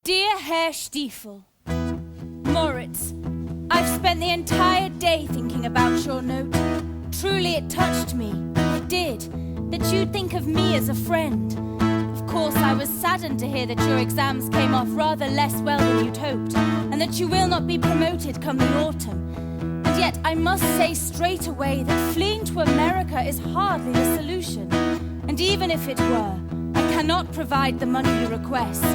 Dear Herr Stiefel, Moritz, I've spent the entire day thinking about your note. Truly it touched me, it did, that you'd think of me as a friend. Of course I was saddened to hear that your exams came off rather less well than you'd hoped, and that you will not be promoted come the autumn. And yet I must say straight away that fleeing to America is hardly the solution. And even if it were, I cannot provide the money you request.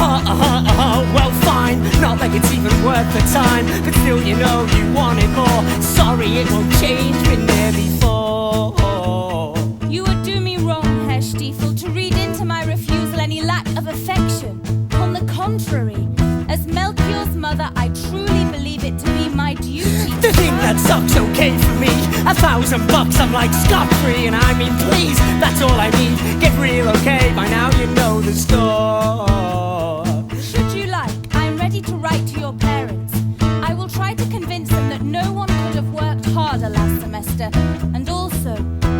Well fine, not like it's even worth the time, but still you know you wanted more. Sorry, it won't change, been there before. You would do me wrong, Herr Stiefel, to read into my refusal any lack of affection. On the contrary, as Melchior's mother, I truly believe it to be my duty The thing that sucks okay for me, $1,000 I'm like scot-free. And I mean please, that's all I need. Get real okay, by now you know the score. Should you like, I am ready to write to your parents. I will try to convince them that no one could have worked harder last semester, and also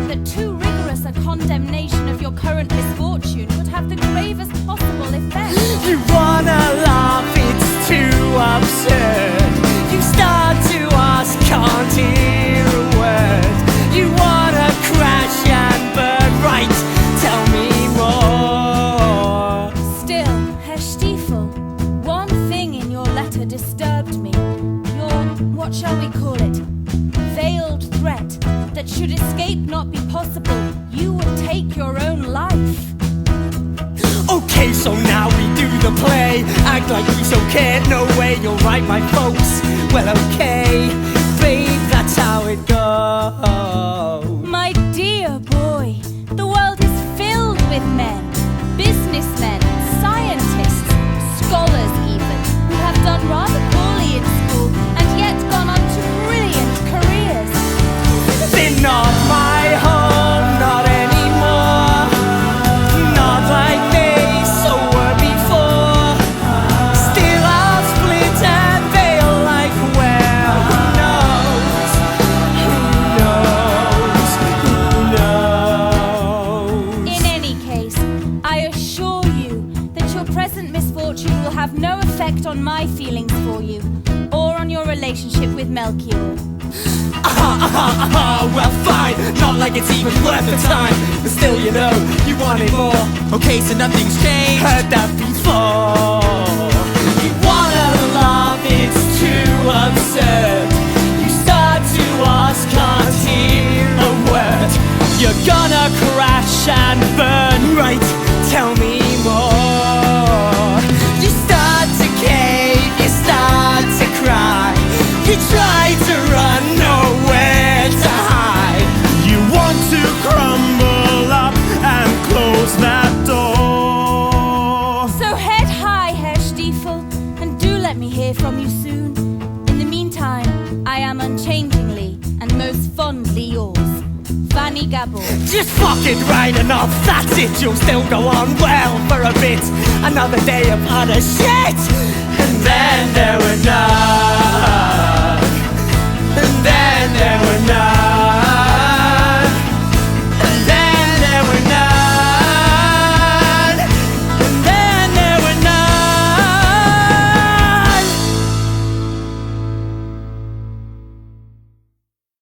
that too rigorous a condemnation of your current misfortune would have the gravest possible effect. You wanna laugh, it's too absurd. You start to ask, can't hear a word. You wanna crash and burn, right? Tell me more. Still, Herr Stiefel, one thing in your letter disturbed me. Your, what shall we call it, veiled threat that should escape not be possible, you would take your own life. Okay, so now we do the play. Act like we so care, no way you'll write my folks. Well, okay, babe, that's how it goes. My dear boy, the world is filled with men, businessmen, scientists, scholars even, who have done rather poorly in school and yet gone on to brilliant careers. They're not my home, not anymore. Not like they so were before. Still I'll split and fail like, well, who knows? Who knows? Who knows? In any case, I assure you that your present misfortune will have no effect on my feelings for you, or on your relationship with Melchior. Well fine, not like it's even worth the time, but still you know, you wanted more. Okay, so nothing's changed, heard that before. You wanna laugh, it's too absurd. You start to ask, can't hear a word. You're gonna crash and burn, right? Tell me more. You start to cave, you start to cry. You try to run, nowhere to hide. You want to crumble up and close that door. So head high, Herr Stiefel, and do let me hear from you soon. In the meantime, I am unchangingly and most fondly yours, Fanny Gabor. Just fucking right enough, that's it. You'll still go on well for a bit. Another day of utter shit. And then there were none. And then there were none.